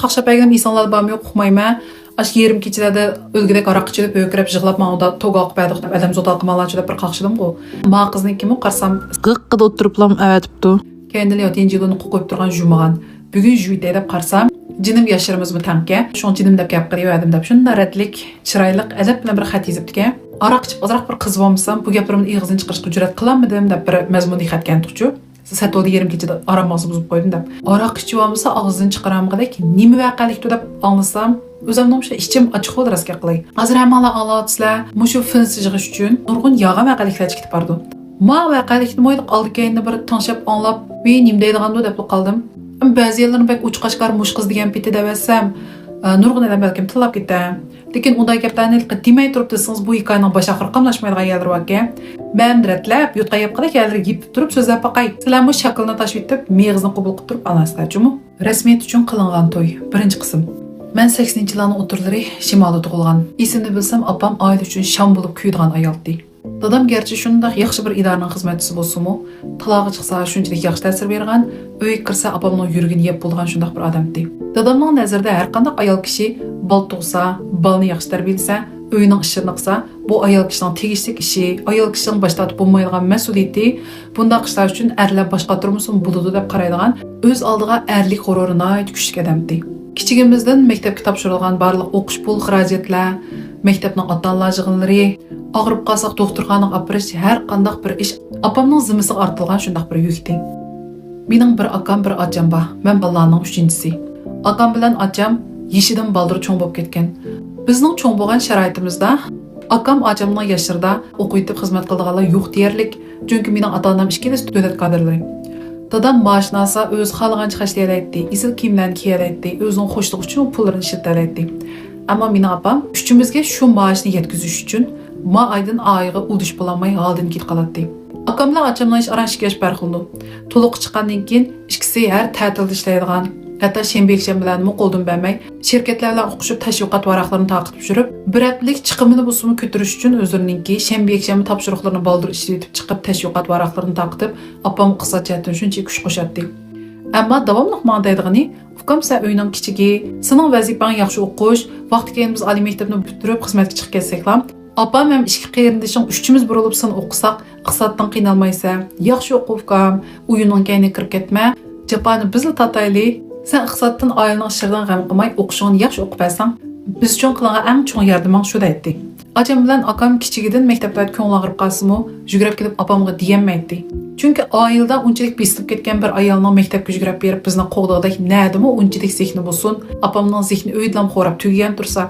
qaqshab berganim insanlar bormi yo'q uqmayman. Aş yerim keçilerde ölgüdek arak içilip öykürep jığlap mağda toga aqıp bədiq dep adam zot alqımalar çilep bir qaqşıdım go. Ma qızın kimi qarsam Qıqqıda oturuplam əvətibdi. kendili yotin jilini qo'yib turgan jumağan. Bugun juyda deb qarsam jinim yashirimizmi tanka. Şon jinim deb gap qilib deb shunda ratlik, chiroyli adab bilan bir xat yozibdiki. Aroq ichib ozroq bir qiz bo'lsam, bu gaplarimni ig'izdan chiqarishga jur'at qilammidim deb bir mazmun xatgan tuqchu. Satodi yerim kechida arammoqni buzib qo'ydim deb. Aroq ichib olmasa og'izdan chiqaramgidek nima vaqalikdi deb anglasam o'zimning o'sha ichim ochiq bo'ldi rasga qilay. Hozir hammalar anglatsizlar, mushu filsiz yig'ish uchun nurg'un yog'a vaqaliklar chiqib bordi. Ma vaqalikni mo'yliq oldi bir tanshab anglab, men nim deydiganda deb qoldim. Ba'zi yerlarni bek uçqashqar mush qiz degan peti debsam, nurg'un adam balkim tillab ketdim. Lekin unday gaplarni demay turib desangiz bu hikoyaning bosh oxir qamlashmaydigan yerlar borki, men diratlab yutqayib qilib yerlarga yeb turib so'zlab baqay. Sizlar bu shaklni tashib etib, meg'izni qabul qilib turib olasizlar-chumi? Rasmiyat uchun qilingan to'y, birinchi qism. Men 80-yillarning o'tirlari shimolda tug'ilgan. Esimni bilsam, opam oila uchun sham bo'lib kuydigan ayoldi. Dadam gerçi shunday yaxshi bir idoraning xizmatchisi bo'lsa-mu, talog'i chiqsa shunchalik yaxshi ta'sir bergan, uyga kirsa opamning yuragini yeb bo'lgan shunday bir odamdi. Dadamning nazarida har qanday ayol kishi bol tug'sa, bolni yaxshi tarbiyalasa, uyning ishini qilsa, bu ayol kishining tegishli ishi, ayol kishining boshda tutib bo'lmaydigan mas'uliyati, bunday ishlar uchun erlar boshqa turmusin bo'ladi deb qaraydigan, o'z oldiga erlik g'ururini kuchli odamdi. Kichigimizdan maktabga topshirilgan barliq o'qish pul xarajatlar, maktabning ota-onalar yig'inlari, og'rib qolsak doktorxonaga olib borish har qanday bir ish opamning zimmasiga ortilgan shunday bir yukdi. Mening bir akam, bir ocham bor. Men bolalarning 3-chisi. Akam bilan ocham yeshidan baldir cho'ng bo'lib ketgan. Bizning cho'ng bo'lgan sharoitimizda akam ochamning yoshlarida o'qiyotib xizmat qilganlar yo'q deyarlik, chunki mening ota-onam ikkisi davlat kadrlari. Dadam mashinasi o'z xohlagancha xashlaydi, isil kiyimlarni kiyadi, o'zining xo'shligi uchun pullarni ishlatadi. Ammo mening opam uchimizga shu maoshni yetkazish uchun ma aydan oyiga udish bo'lmay holdan ketib qoladi. Akamlar achamlar ish arashga yaş farqlandi. To'liq chiqqandan keyin ikkisi har ta'tilda ishlaydigan, hatto shanba bilan qo'ldan bermay, shirkatlar bilan o'qishib tashviqot varaqlarini taqib yurib, bir haftalik chiqimini bo'lsa ko'tarish uchun o'zlarininki shanba topshiriqlarini baldir ishlatib chiqib tashviqot varaqlarini taqib, opam qisqachadan shuncha kuch qo'shatdi. Ammo davomli ma'daydig'ini ukam sen uyning kichigi, sening vazifang yaxshi o'qish, vaqti keyin biz oliy maktabni bitirib xizmatga chiqib ketsaklar, opam ham ishga qeyrindishing uchimiz burilib sen o'qisak, iqtisoddan qiynalmaysa, yaxshi o'quvkam, uyuning kayni kirib ketma, japoni bizla tatayli, sen iqtisoddan oilaning ishlardan g'am qilmay o'qishingni yaxshi o'qib olsang, biz uchun qilgan eng chong yordaming shu deydi. Acam bilan akam kichigidan maktablarda ko'ngil og'rib qolsa-mu, yugurib kelib opamga deyamaydi. Chunki oilada unchalik besilib ketgan bir ayolning maktabga yugurib berib bizni qo'g'dag'dak nadimi unchalik zehni bo'lsin, opamning zehni uydan xo'rab tugagan tursa,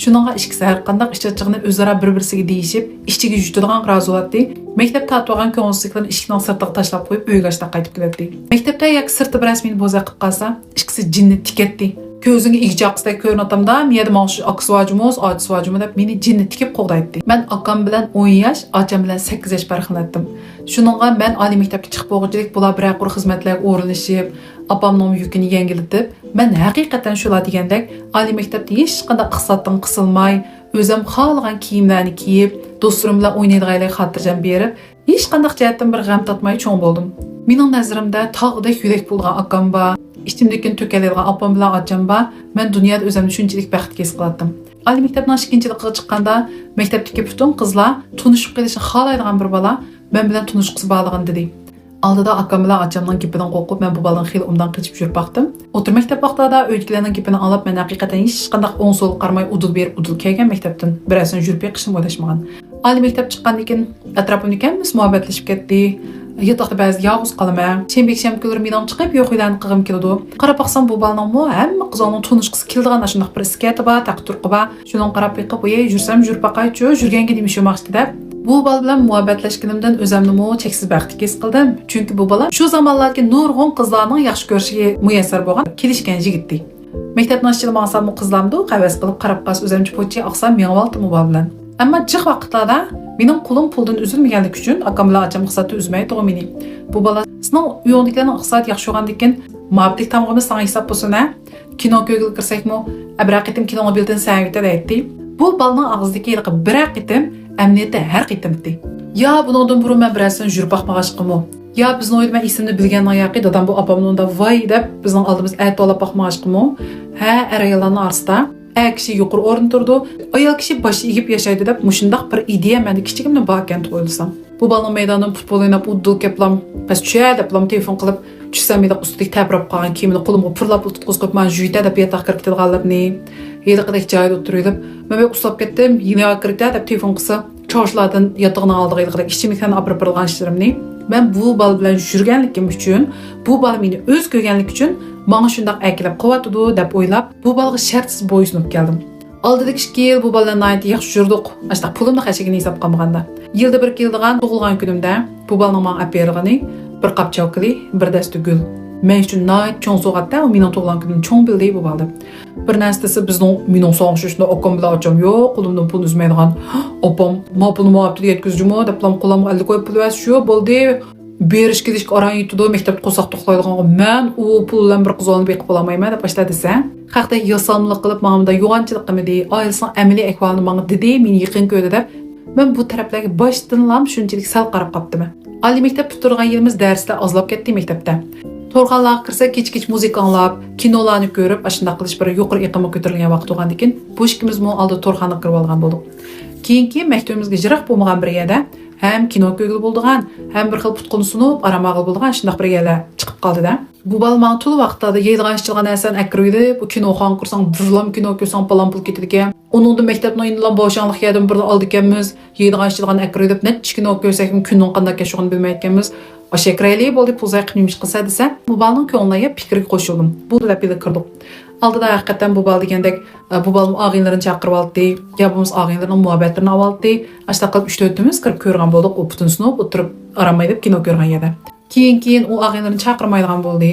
shuningga ikkisi har qanday ishchiligini o'zaro bir-birisiga deyishib, ishchiga yutadigan razolati, maktab tatvagan ko'ngilsizliklarni ishikning sirtiga tashlab qo'yib uyga qaytib keladi. Maktabda yoki sirti bir rasmini bo'za qilib qolsa, ikkisi jinni tikatdi. Ko'zingga ig'joqsday ko'rinatamda, miyada ma'lum aksivajimiz, ajisvajimiz deb meni jinni tikib qo'g'daydi. Men akam bilan 10 yosh, ocham bilan 8 yosh farqlandim. Shuningga men oliy maktabga chiqib bo'lgunchalik bular bir aqır xizmatlarga o'rinlashib, opamning yukini yengillatib, men haqiqatan shular degandek oliy maktabda hech qanday iqtisoddan qisilmay, o'zim xohlagan kiyimlarni kiyib, do'stlarim bilan o'ynaydiganlarga xotirjam berib, hech qanday jihatdan bir g'am tatmay cho'ng bo'ldim. Mening nazarimda tog'dek yurak bo'lgan akam bor. İçimdeki tökelediğin apam bilan ocham bor. Men dunyoda o'zimni shunchalik baxtga his qiladim. Oliy maktabdan 2-yilga chiqqanda maktabdagi butun qizlar tunishib qilishni xohlaydigan bir bola men bilan tunishqisi borligini dedi. Oldida akam bilan ochamning gapidan qo'rqib, men bu bolaning xil umdan qochib yurib baqdim. O'tir maktab vaqtida o'yinchilarning gapini anglab, men haqiqatan hech qanday o'ng so'l qarmay udul berib udul kelgan maktabdan birasini yurib yiqishni o'ylashmagan. Oliy maktab chiqqandan keyin atrofimda hamma muhabbatlashib ketdi. Yotoqda ba'zi yolg'iz qolaman. Shanba kunlari mening chiqib yo'qlarni qilgim keladi. Qarab baqsam bu balning hamma qizlarning tunishqisi keladigan shunday bir iskati bor, taqturqi bor. Shuni qarab yiqib, "Ey, yursam yurib baqaychi, yurganga nima shu maqsad" deb. Bu bal bilan muhabbatlashganimdan o'zimni cheksiz baxtga his qildim. Chunki bu bola shu zamonlardagi nurg'un qizlarning yaxshi ko'rishiga muyassar bo'lgan kelishgan yigitdi. Maktabdan chiqib maqsam qizlarni havas qilib qarab qas o'zimcha po'chi oqsam menvaltim bu bilan. Ammo jiq vaqtlarda mening qo'lim puldan uzilmaganligi uchun akam bilan ocham iqtisodni uzmay turgan meni. Bu bola sizning uyingizlarning iqtisod yaxshi bo'lgandan keyin mablik tamg'ini sana hisob bo'lsa-na, kino ko'rgil kirsakmi, abraqitim kinoga bildan sayvita deydi. Bu bolaning og'zidagi bir qitim emniyatda har qitimdi. Ya bundan burun men birasini yurib baqmag'ashqimi? Ya bizni oyda men ismini bilgan ayaqi dadam bu opamni unda voy deb bizning oldimiz aytib olib boqmashqimi? Ha, ayollarning orasida kishi yuqori o'rin turdi, ayol kishi bosh egib yashaydi deb mushundaq bir ideya menda kichigimdan bor ekan deb o'ylasam. Bu balaning maydonda futbol o'ynab, uddul keplam, bas tushadi deb telefon qilib, tushsam edi ustiga tabrab qolgan kiyimini qo'limga purlab tutqizib qo'yib, men juyda deb yataq kirib ketganlarni, yediqidek joyda o'tirib, men bek uslab ketdim, yine kirib deb telefon qilsa, choshlardan yatog'ini oldiga yediqidek ichimlikdan olib borgan ishlarimni men bu bal bilan yurganlikim uchun, bu bal meni o'z ko'rganlik uchun menga shundoq akilib qo'yatdi deb o'ylab, bu balga shartsiz bo'ysunib keldim. Oldidagi 2 yil bu bilan nayt yaxshi yurdik. Ashta pulimni qachigini hisob qilmaganda. Yilda bir keldigan tug'ilgan kunimda bu balning menga olib bergani bir qop chokli, bir dasta gul. Men uchun nayt cho'ng so'g'atda u mening tug'ilgan kunim cho'ng bildi bu balda. Bir narsasi bizning mening so'ng'ishishni okom bilan ocham yo'q, qo'limdan pul uzmaydigan. Opam, "Ma pulni olib yetkazjimi?" deb qo'limga alli qo'yib pul vas shu bo'ldi. Berish kelishga oran yutdi, maktabda qo'saq to'xtaydigan men u pul bilan bir qiz olib beqib olamayman deb boshladi desam, haqda yo'samlik qilib menga yo'g'onchilik qilmadi, oilasining amaliy ahvolini menga dedi, meni yaqin ko'rdi deb men bu taraflarga boshdan shunchalik sal qarab qopdim. Oliy maktab bitirgan yilimiz darslar ozlab ketdi maktabda. To'rxonlarga kirsa kech-kech muzika anglab, kinolarni ko'rib, ashunda qilish bir yuqori iqimga ko'tarilgan vaqt bo'lgandan keyin bu ikkimiz oldi to'rxonga kirib olgan bo'ldik. Keyingi maktabimizga jiroq bo'lmagan bir yerda hem kino ko'rgil bo'ldigan, hem bir xil putquni sunib, aramag'il bo'ldigan shundaq bir yerlar chiqib qoldi-da. Bu balman tul vaqtida yeydigan ichilgan narsan akroydi. Bu kinoxon kursang, burlam kino ko'rsang palan pul ketadi ekan. Uningda maktabning o'yindan boshlanlik yerdan bir oldi ekanmiz. Yeydigan ichilgan akroydi deb nech kino ko'rsak, kunning qanday kechishini bilmayotganmiz. Oşekrayli bo'ldi pulzay qilmish qilsa desa, bu balning ko'ngliga fikriga qo'shildim. Bu deb kirdik. Aldida haqiqatan bu bal degandek, bu bal og'inlarini chaqirib oldi, gapimiz og'inlarning muhabbatlarini oldi. Ashta qilib 3-4imiz kirib ko'rgan bo'ldik, u butun sinib o'tirib aramaydi kino ko'rgan edi. Keyin u og'inlarni chaqirmaydigan bo'ldi.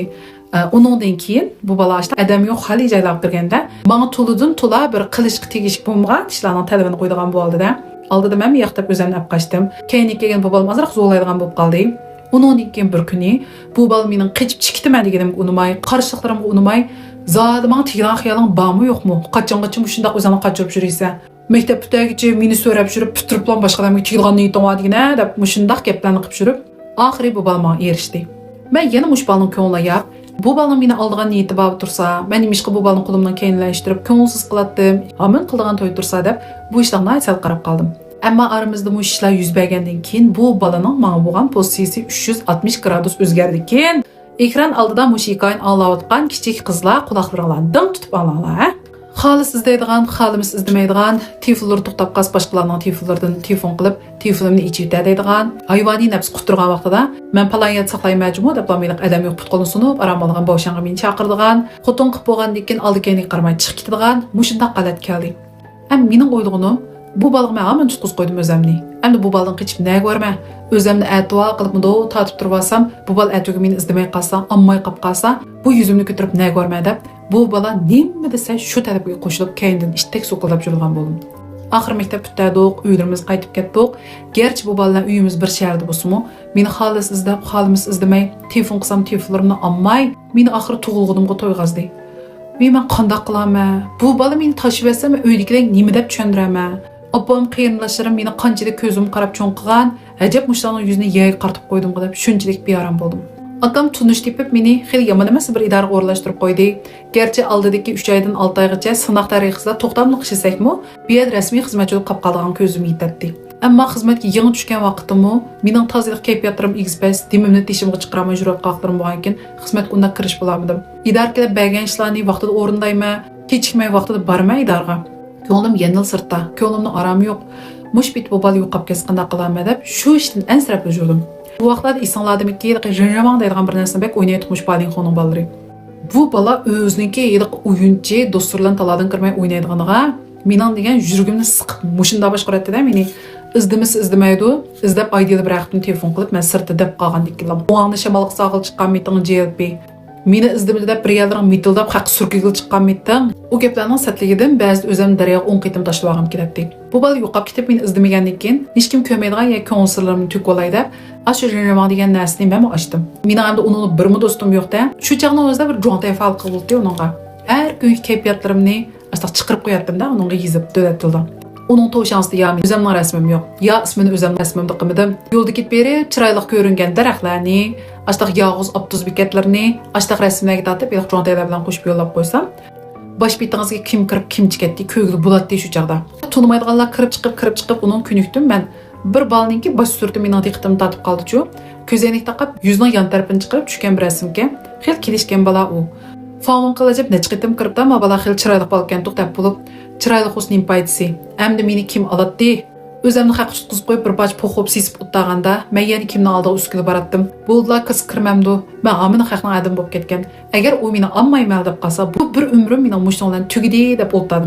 Uningdan keyin bu bala ashta adam yo'q xali joylab kirganda, menga to'lidan to'la bir qilishga tegishib bo'lmagan ishlarning talabini qo'ydigan bo'ldi-da. Aldida men yoqtab o'zimni olib qochdim. Keyin kelgan bu bal mazraq zo'laydigan bo'lib qoldi. Uningdan keyin bir kuni bu bal mening qichib chiqdiman deganim unumay, qarshiqlarimga unumay Zadıma tigran xiyaling bormi yo'qmi? Qachongacha shundoq o'zini qochirib yuraysan? Maktab butagicha meni so'rab yurib, putiriblan boshqalarga tigran niyating odingina deb shundoq gaplarni qilib yurib, oxiri bu balma erishdi. Men yana mush balning ko'ngliga, bu balning meni oldigan niyati bor tursa, men nimishqa bu balning qo'limdan keyinlashtirib, ko'ngilsiz qilatdim. Amin qilgan to'y tursa deb bu ishlarni sal qarab qoldim. Ammo aramizda bu ishlar yuz bergandan keyin bu balaning menga bo'lgan pozitsiyasi 360 gradus o'zgardi ekan. Ekran oldida musiqani anglayotgan kichik qizlar quloqlarini dim tutib olinglar. Xolis izlaydigan, xolimiz izlamaydigan, telefonlar to'xtab qolsa boshqalarning telefonlaridan telefon qilib, telefonimni ichib deydigan, hayvoniy nafs quturgan vaqtida men palaniyat saqlaymayjimi deb meni adam yo'q putqolni sunib, aram olgan boshang'a meni chaqirdigan, xotin qilib bo'lgandan keyin oldi-keyinga qaramay chiqib ketadigan, mushundaq holat keldi. Ham mening o'ylig'im bu balıq mən amın tutquz qoydum özümni. Əmdi bu baldan qıçıb nəyə görmə? Özümni ətva qılıbmı tatib turvasam, bu bal ətügü meni izləməy qalsa, ammay qap qalsa, bu yüzümni götürüb nəyə görmə dəb, bu bala neymi desə şu tərəfə qoşulub kəyindən iştək soqıldab yürülgan bolum. Axır məktəb bütdədik, uylarımız qaytıb getdik. Gerçi bu baldan uyumuz bir şəhərdə bolsunmu, meni xalis izləb, xalimiz izləməy, telefon qısam telefonlarımı ammay, meni axır tuğulğudumğa toyğazdı. Ve mən qandaq qılamə? Bu bala meni taşıb etsəm, öydikiləng nemi dəb çöndürəmə? Opam qiyinlaşırım meni qanchalik ko'zim qarab cho'nqigan, ajab mushlarning yuzini yay qartib qo'ydim deb shunchalik bearam bo'ldim. Akam tunish tepib meni xil yomon emas bir idoraga o'rlashtirib qo'ydi. Gerçi oldidagi 3 oydan 6 oygacha sinoq tarixida to'xtamli qilsakmi, bu yer rasmiy xizmatchilik qilib qolgan ko'zim yetadi. Ammo xizmatga yangi tushgan vaqtimmi, mening tozalik kayfiyatlarim egizbas, demimni teshimga chiqaramay yurib qoldim bo'lgan ekan, xizmatga undan kirish bo'lmadim. Idoraga bergan ishlarni vaqtida o'rindayman, kechikmay vaqtida bormay idoraga. Ko'nglim yenil sirtda, ko'nglimning orami yo'q. Mush bit bu bal yo'qab ketganda qilaman deb shu ishdan ansirab yurdim. Bu vaqtlarda isonlardimki, jinjamang deydigan bir narsani bek o'ynayotib mush balning xo'ning ballari. Bu bala o'ziniki yediq o'yinchi, do'stlardan taladan kirmay o'ynaydiganiga, mening degan yuragimni siqib mushunda boshqaratdi-da meni. İzdemaydi, izlab aydiya bıraktım telefon qilib, men sirtda deb qolgandikilam. Bu anda shamalq saqil chiqqan meting JLP. Meni izdimida bir yerlarning mitildab haq surkigil chiqqan meting. U gaplarning satligidan ba'zi o'zim daryoga 10 qitim tashlab olgim keladi. Bu bal yo'qab ketib meni izdimagandan keyin hech kim ko'rmaydigan ya konsertlarimni to'kib olayda, ashu jinjamang degan narsani men ochdim. Mening hamda uning birmi do'stim yo'q-da. Shu chaqning o'zida bir jonta fal qildi uningga. Har kun kayfiyatlarimni asta chiqirib qo'yatdim-da, uningga yezib do'latildim. Onun to'shansida ya o'zimning rasmim yo'q, ya ismini o'zimning rasmimda qilmadim. Yo'lda ketib berib, chiroyli ko'ringan daraxtlarni, ashtaq yog'oz obtuz bekatlarni, ashtaq rasmlarga tortib, yo'q cho'ntaylar bilan qo'shib yo'llab qo'ysam, bosh betingizga kim kirib, kim chiqadi, ko'ngli bo'ladi shu chaqda. Tunimaydiganlar kirib chiqib, uning kunukdim men bir balninki bosh surti mening diqqatimni tortib qoldi-chu. Ko'zoynak taqib, yuzining yon tarafini chiqarib tushgan bir rasmga, xil kelishgan bola u. Falon qilajib necha qitim kiribdi, ammo bola xil chiroyli qolgan to'xtab bo'lib, chiroyli husning foydasi. Endi meni kim oladi? O'zimni haq tutqizib qo'yib bir boch po'xib sisib o'taganda, men yana kimni oldiga uskilib boratdim. Bo'ldilar qiz kirmamdi. Men amini haqning adam bo'lib ketgan. Agar u meni olmayman deb qolsa, bu bir umrim mening mushtondan tugidi deb o'tdim.